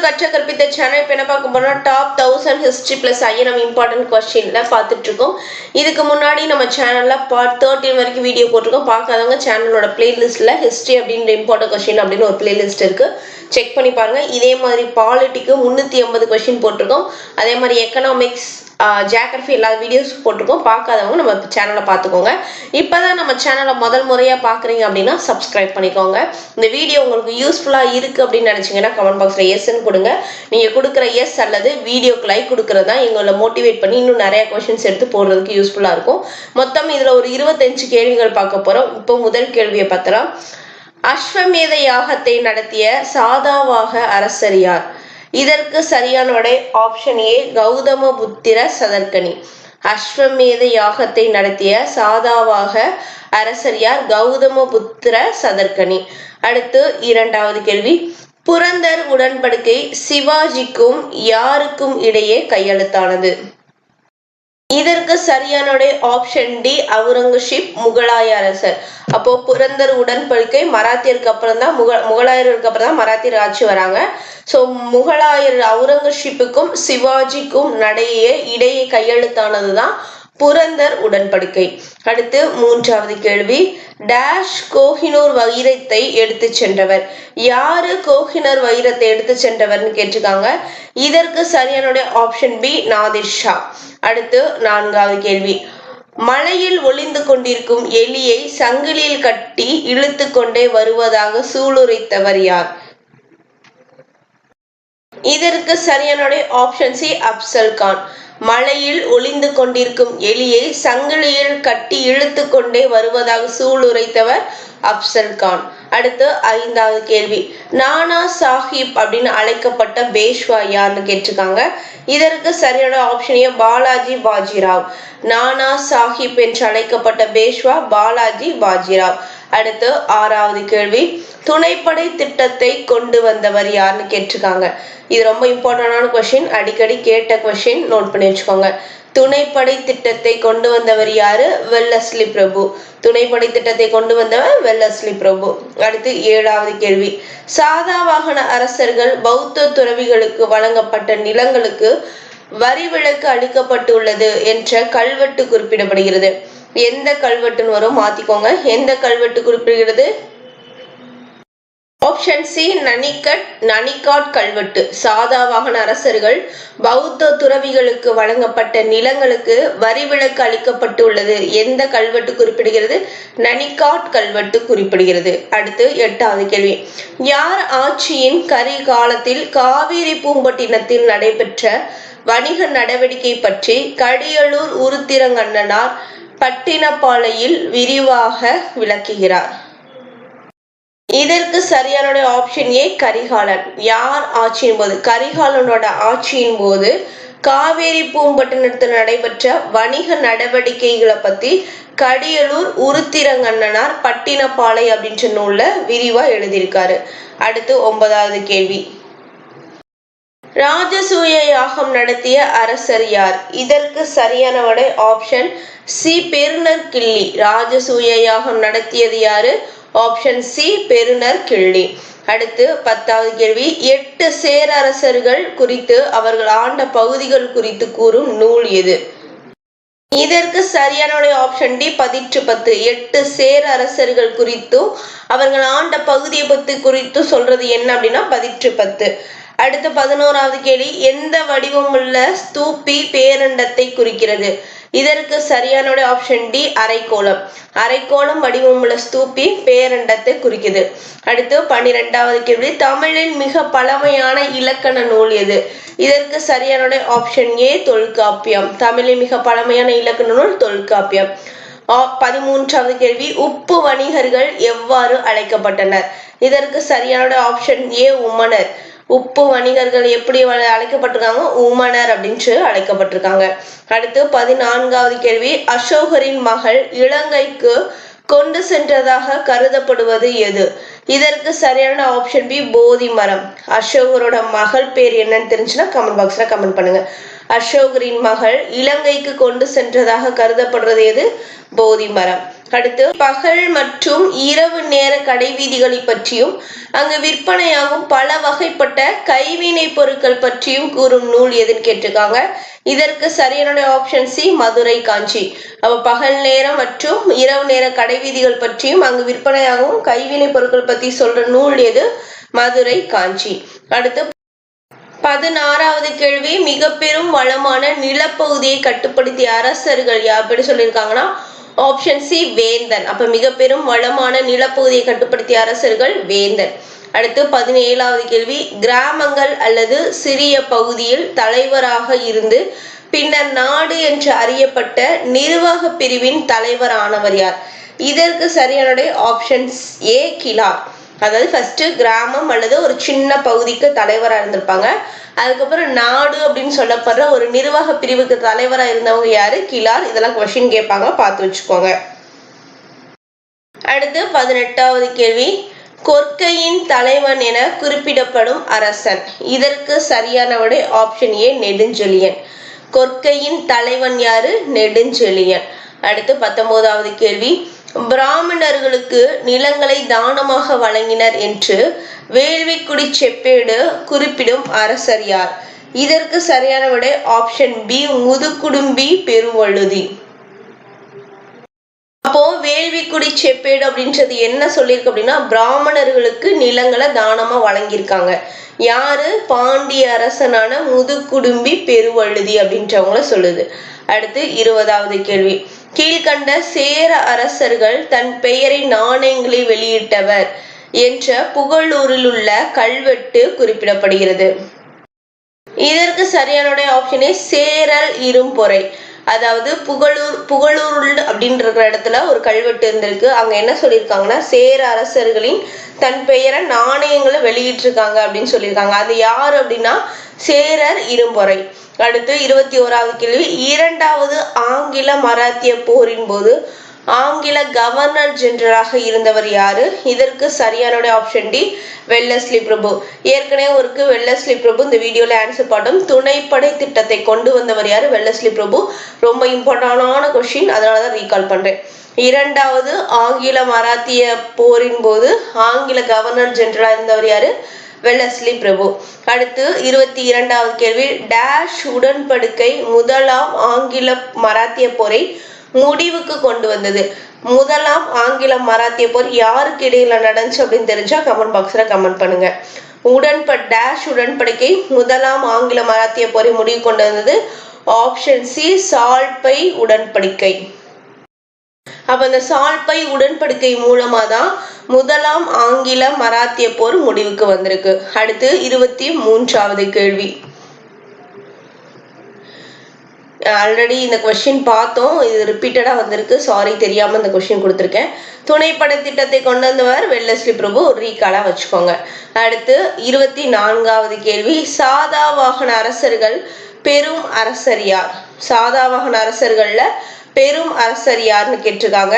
கற்ற கற்பித்த சேனல் இப்போ என்ன பார்க்க போறோம்னா top 1000 history plus INM important கொஸ்டின்ல பார்த்துட்டு இருக்கோம். இதுக்கு முன்னாடி நம்ம சேனல்ல பார்ட் 13 வரைக்கும் வீடியோ போட்டிருக்கோம். பார்க்காதவங்க சேனலோட பிளேலிஸ்ட்ல ஹிஸ்டரி அப்படின்ற இம்பார்ட்டன்ட் கொஸ்டின் அப்படின்னு ஒரு பிளேலிஸ்ட் இருக்கு, செக் பண்ணி பாருங்க. இதே மாதிரி பாலிட்டிக்கு 380 கொஸ்டின் போட்டிருக்கோம். அதே மாதிரி எக்கனாமிக்ஸ், ஜியோகிராஃபி எல்லா வீடியோஸ் போட்டிருக்கோம். பார்க்காதவங்க நம்ம சேனலை பார்த்துக்கோங்க. இப்போதான் நம்ம சேனலை முதல் முறையாக பார்க்குறீங்க அப்படின்னா சப்ஸ்கிரைப் பண்ணிக்கோங்க. இந்த வீடியோ உங்களுக்கு யூஸ்ஃபுல்லாக இருக்குது அப்படின்னு நினச்சிங்கன்னா கமெண்ட் பாக்ஸில் எஸ்ன்னு கொடுங்க. நீங்கள் கொடுக்குற எஸ் அல்லது வீடியோக்கு லைக் கொடுக்குறது தான் எங்களை மோட்டிவேட் பண்ணி இன்னும் நிறைய கொஸ்டின்ஸ் எடுத்து போடுறதுக்கு யூஸ்ஃபுல்லாக இருக்கும். மொத்தம் இதில் ஒரு 25 கேள்விகள் பார்க்க போகிறோம். இப்போ முதல் கேள்வியை பார்த்தலாம். அஸ்வமேத யாகத்தை நடத்திய சாதாவாக அரசர் யார்? இதற்கு சரியான விடை ஆப்ஷன் ஏ கௌதம புத்திர சதர்கனி. அஸ்வமேத யாகத்தை நடத்திய சாதாவாக அரசர் யார்? கௌதம புத்திர சதர்கனி. அடுத்து இரண்டாவது கேள்வி. புரந்தர் உடன்படிக்கை சிவாஜிக்கும் யாருக்கும் இடையே கையெழுத்தானது? இதற்கு சரியான ஆப்ஷன் டி அவுரங்கசீப் முகலாய அரசர். அப்போ புரந்தர் உடன்படிக்கை மராத்தியருக்கு அப்புறம் தான் முகலாயருக்கு அப்புறம் தான் மராத்தியர் ஆட்சி வராங்க. ஸோ முகலாயர் அவுரங்கசீப்புக்கும் சிவாஜிக்கும் இடையே கையெழுத்தானது தான் புரந்தர் உடன்படிக்கை. அடுத்து மூன்றாவது கேள்வி. டேஷ் கோஹினூர் வைரத்தை எடுத்து சென்றவர்? யாரு கோஹினூர் வைரத்தை எடுத்து சென்றவர்னு கேட்டிருக்காங்க. இதற்கு சரியான ஆப்ஷன் பி நாதிர் ஷா. அடுத்து நான்காவது கேள்வி. மலையில் ஒளிந்து கொண்டிருக்கும் எலியை சங்கிலியில் கட்டி இழுத்து கொண்டே வருவதாக சூளுரைத்தவர் யார்? இதற்கு சரியான ஆப்ஷன் சி அப்சல் கான். மலையில் ஒளிந்து கொண்டிருக்கும் எலியை சங்கிலியில் கட்டி இழுத்து கொண்டே வருவதாக சூளுரைத்தவர் அப்சல் கான். அடுத்து ஐந்தாவது கேள்வி. நானா சாஹிப் அப்படின்னு அழைக்கப்பட்ட பேஷ்வா யாருன்னு கேட்டிருக்காங்க. இதற்கு சரியான ஆப்ஷன் ஏ பாலாஜி பாஜிராவ். நானா சாஹிப் என்று அழைக்கப்பட்ட பேஷ்வா பாலாஜி பாஜிராவ். அடுத்து ஆறாவது கேள்வி. துணைப்படை திட்டத்தை கொண்டு வந்தவர் யாருன்னு கேட்டிருக்காங்க. இது ரொம்ப இம்பார்ட்டன்டான கொஸ்டின், அடிக்கடி கேட்ட கொஸ்டின், நோட் பண்ணி வச்சுக்கோங்க. துணைப்படை திட்டத்தை கொண்டு வந்தவர் யாரு? வெல்லஸ்லி பிரபு. துணைப்படை திட்டத்தை கொண்டு வந்தவர் வெல்லஸ்லி பிரபு. அடுத்து ஏழாவது கேள்வி. சாதாவாகன அரசர்கள் பௌத்த துறவிகளுக்கு வழங்கப்பட்ட நிலங்களுக்கு வரி விலக்கு அளிக்கப்பட்டுள்ளது என்ற கல்வெட்டு குறிப்பிடப்படுகிறது. எந்த கல்வெட்டுன்னு வரும், மாத்திக்கோங்க. எந்த கல்வெட்டு குறிப்பிடுகிறது? ஆப்ஷன் சி நனிகாட் கல்வெட்டு. சாதாவாகன அரசர்கள் பௌத்த துறவிகளுக்கு வழங்கப்பட்ட நிலங்களுக்கு வரி விலக்கு அளிக்கப்பட்டுள்ளது எந்த கல்வெட்டு குறிப்பிடுகிறது? நனிகாட் கல்வெட்டு குறிப்பிடுகிறது. அடுத்து எட்டாவது கேள்வி. யார் ஆட்சியின் கரிகாலத்தில் காவிரி பூம்பட்டினத்தில் நடைபெற்ற வணிக நடவடிக்கை பற்றி கடியலூர் உருத்திரங்கண்ணனார் பட்டினப்பாலையில் விரிவாக விளக்குகிறார்? இதற்கு சரியான ஆப்ஷன் ஏ கரிகாலன். யார் ஆட்சியின் போது? கரிகாலனோட ஆட்சியின் போது காவேரி பூம்பட்டினத்தில் நடைபெற்ற வணிக நடவடிக்கைகளை பத்தி கடியலூர் உருத்திரங்கண்ணனார் பட்டினப்பாலை அப்படின்ற நூல்ல விரிவா எழுதியிருக்காரு. அடுத்து ஒன்பதாவது கேள்வி. ராஜசூய யாகம் நடத்திய அரசர் யார்? இதற்கு சரியான விடை ஆப்ஷன் சி பெருநர் கிள்ளி. ராஜசூய யாகம் நடத்தியது யாரு? ஆப்ஷன் சி பெருநர் கிள்ளி. அடுத்து 10வது கேள்வி. 8 சேரரசர்கள் குறித்து அவர்கள் ஆண்ட பகுதிகள் குறித்து கூறும் நூல் எது? இதற்கு சரியான ஆப்ஷன் டி பதிற்று 10. 8 சேரரசர்கள் குறித்தும் அவர்கள் ஆண்ட பகுதியை பத்தி குறித்து சொல்றது என்ன அப்படின்னா பதிற்று 10. அடுத்து 11வது கேள்வி. எந்த வடிவமுள்ள ஸ்தூபி பேரண்டத்தை குறிக்கிறது? இதற்கு சரியான ஆப்ஷன் டி அரைக்கோளம். அரைக்கோளம் வடிவமுள்ள ஸ்தூபி பேரண்டத்தை குறிக்குது. அடுத்து 12வது கேள்வி. தமிழில் மிக பழமையான இலக்கண நூல் எது? இதற்கு சரியான ஆப்ஷன் ஏ தொல்காப்பியம். தமிழில் மிக பழமையான இலக்கண நூல் தொல்காப்பியம். 13வது கேள்வி. உப்பு வணிகர்கள் எவ்வாறு அழைக்கப்பட்டனர்? இதற்கு சரியான ஆப்ஷன் ஏ உமனர். உப்பு வணிகர்கள் எப்படி அழைக்கப்பட்டிருக்காங்க? உமனர் அப்படின்னு அழைக்கப்பட்டிருக்காங்க. அடுத்து 14வது கேள்வி. அசோகரின் மகள் இலங்கைக்கு கொண்டு சென்றதாக கருதப்படுவது எது? இதற்கு சரியான ஆப்ஷன் பி போதி மரம். அசோகரோட மகள் பேர் என்னன்னு தெரிஞ்சுன்னா கமெண்ட் பாக்ஸ்ல கமெண்ட் பண்ணுங்க. அசோகரின் மகள் இலங்கைக்கு கொண்டு சென்றதாக கருதப்படுறது எது? போதி மரம். அடுத்து பகல் மற்றும் இரவு நேர கடைவீதிகளை பற்றியும் அங்கு விற்பனையாகும் பல வகைப்பட்ட கைவினை பொருட்கள் பற்றியும் கூறும் நூல் எதுன்னு கேட்டிருக்காங்க. இதற்கு சரியான ஆப்ஷன் சி, மதுரை காஞ்சி. அப்ப பகல் நேரம் மற்றும் இரவு நேர கடைவீதிகள் பற்றியும் அங்கு விற்பனையாகும் கைவினை பொருட்கள் பத்தி சொல்ற நூல் எது? மதுரை காஞ்சி. அடுத்து 16வது கேள்வி, மிக பெரும் வளமான நிலப்பகுதியை கட்டுப்படுத்திய அரசர்கள் எப்படி சொல்லியிருக்காங்கன்னா ஆப்ஷன் சி, வேந்தன். அப்ப மிக பெரும் வளமான நிலப்பகுதியை கட்டுப்படுத்திய அரசர்கள் வேந்தன். அடுத்து 17வது கேள்வி, கிராமங்கள் அல்லது சிறிய பகுதியில் தலைவராக இருந்து பின்னர் நாடு என்று அறியப்பட்ட நிர்வாக பிரிவின் தலைவரானவர் யார்? இதற்கு சரியான ஆப்ஷன் ஏ, கிலார். அதாவது ஃபர்ஸ்ட் கிராமம் அல்லது ஒரு சின்ன பகுதிக்கு தலைவராக இருந்திருப்பாங்க. அதுக்கப்புறம் நாடு அப்படின்னு சொல்லப்படுற ஒரு நிர்வாக பிரிவுக்கு தலைவராக இருந்தவங்க யாரு? கிலார். இதெல்லாம் கொஸ்டின் கேட்பாங்க, பார்த்து வச்சுக்கோங்க. அடுத்து 18வது கேள்வி, கொற்கையின் தலைவன் என குறிப்பிடப்படும் அரசன். இதற்கு சரியான விடை ஆப்ஷன் ஏ, நெடுஞ்செழியன். கொற்கையின் தலைவன் யாரு? நெடுஞ்செழியன். அடுத்து 19வது கேள்வி, பிராமணர்களுக்கு நிலங்களை தானமாக வழங்கினர் என்று வேள்விக்குடி செப்பேடு குறிப்பிடும் அரசர் யார்? இதற்கு சரியான விடை ஆப்ஷன் பி, முதுகுடும்பி பெருவழுதி. அப்போ வேள்விக்குடி செப்பேடு அப்படின்றது என்ன சொல்லியிருக்கு அப்படின்னா பிராமணர்களுக்கு நிலங்களை தானமா வழங்கியிருக்காங்க. யாரு? பாண்டிய அரசனான முதுகுடும்பி பெருவழுதி அப்படின்றவங்கள சொல்லுது. அடுத்து 20வது கேள்வி, கீழ்கண்ட சேர அரசர்கள் தன் பெயரை நாணயங்களை வெளியிட்டவர் என்ற புகழூரில் உள்ள கல்வெட்டு குறிப்பிடப்படுகிறது. இதற்கு சரியான ஆப்ஷனே சேரல் இரும்பொறை. அதாவது புகழூர் அப்படின்ற இடத்துல ஒரு கல்வெட்டு இருந்திருக்கு. அங்க என்ன சொல்லியிருக்காங்கன்னா சேர அரசர்களின் தன் பெயரை நாணயங்களை வெளியிட்டிருக்காங்க அப்படின்னு சொல்லியிருக்காங்க. அது யாரு அப்படின்னா சேரர் இரும்பொறை. அடுத்து 21வது கேள்வி, இரண்டாவது ஆங்கில மராத்திய போரின் போது ஆங்கில கவர்னர் ஜெனரலாக இருந்தவர் யாரு? இதற்கு சரியான ஆப்ஷன் டி, வெல்லஸ்லி பிரபு. ஏற்கனவே ஒருக்கு வெல்லஸ்லி பிரபு இந்த வீடியோல ஆன்சர் பார்த்தோம். துணைப்படை திட்டத்தை கொண்டு வந்தவர் யாரு? வெல்லஸ்லி பிரபு. ரொம்ப இம்பார்ட்டன்டான கொஸ்டின், அதனாலதான் ரீகால் பண்றேன். இரண்டாவது ஆங்கில மராத்திய போரின் போது ஆங்கில கவர்னர் ஜெனரலா இருந்தவர் யாரு? வெல்லஸ்லி பிரபு. அடுத்து 22வது கேள்வி, டேஷ் உடன்படிக்கை முதலாம் ஆங்கில மராத்திய போரை முடிவுக்கு கொண்டு வந்தது. முதலாம் ஆங்கில மராத்திய போர் யாருக்கு இடையில நடந்துச்சு அப்படின்னு தெரிஞ்சா கமெண்ட் பாக்ஸ்ல கமெண்ட் பண்ணுங்க. டேஷ் உடன்படிக்கை முதலாம் ஆங்கில மராத்திய போரை முடிவு கொண்டு வந்தது ஆப்ஷன் சி, சால்பை உடன்படிக்கை. அப்ப இந்த சால்பை உடன்படிக்கை மூலமா தான் முதலாம் ஆங்கில மராத்திய போர் முடிவுக்கு வந்திருக்கு. அடுத்து 23வது கேள்வி, ஆல்ரெடி இந்த கொஸ்டின் பார்த்தோம், இது ரிப்பீட்டடா வந்திருக்கு, சாரி தெரியாம இந்த கொஸ்டின் கொடுத்துருக்கேன். துணைப்பட திட்டத்தை கொண்டு வந்தவர் வெல்லஸ்லி பிரபு, ஒரு ரீகாலா வச்சுக்கோங்க. அடுத்து 24வது கேள்வி, சாதாவாகன அரசர்கள் பெரும் அரசர் யார்? சாதாவாகன அரசர்கள்ல பெரும் அரசர் யாருன்னு கேட்டிருக்காங்க.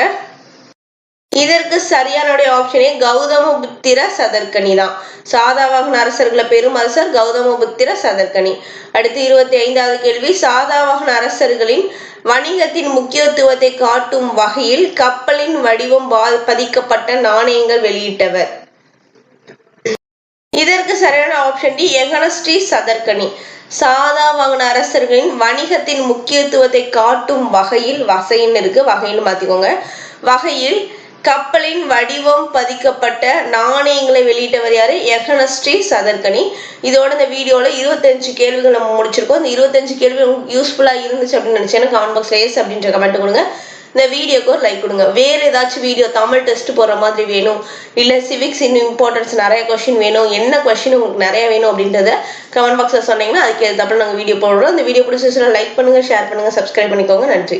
இதற்கு சரியான ஆப்ஷனே கௌதமபுத்திர சதர்கனி தான். சாதாவாகன அரசர்கள பெரும் அரசர் கௌதமபுத்திர சதர்கனி. அடுத்து 25வது கேள்வி, சாதாவாகன அரசர்களின் வணிகத்தின் முக்கியத்துவத்தை காட்டும் வகையில் கப்பலின் வடிவம் பதிக்கப்பட்ட நாணயங்கள் வெளியிட்டவர். இதற்கு சரியான ஆப்ஷன் டி, எகனஸ்ரீ சதர்கனி. சாதாவாகன அரசர்களின் வணிகத்தின் முக்கியத்துவத்தை காட்டும் வகையில், வகைன்னு இருக்கு, வகைன்னு மாத்திக்கோங்க, வகையில் கப்பலின் வடிவம் பதிக்கப்பட்ட நாணயங்களை வெளியிட்டவர் யாரு? எகனஸ்ரீ சதர்கனி. இதோட இந்த வீடியோல 25 கேள்விகள் நம்ம முடிச்சிருக்கோம். இந்த 25 கேள்வி உங்களுக்கு யூஸ்ஃபுல்லா இருந்துச்சு அப்படின்னு நினைச்சேன்னா கமெண்ட் பாக்ஸ்ல எஸ் அப்படின்ற கமெண்ட் கொடுங்க. இந்த வீடியோக்கு ஒரு லைக் கொடுங்க. வேற ஏதாச்சும் வீடியோ தமிழ் டெஸ்ட் போற மாதிரி வேணும், இல்ல சிவிக்ஸ் இன்னும் இம்பார்ட்டன்ஸ் நிறைய கொஸ்டின் வேணும், என்ன கொஸ்டின் உங்களுக்கு நிறைய வேணும் அப்படின்றத கமெண்ட் பாக்ஸ்ல சொன்னீங்கன்னா அதுக்கு ஏற்ற நாங்கள் வீடியோ போடுறோம். இந்த வீடியோ பிடிச்சிருந்தா லைக் பண்ணுங்க, ஷேர் பண்ணுங்க, சப்ஸ்கிரைப் பண்ணிக்கோங்க. நன்றி.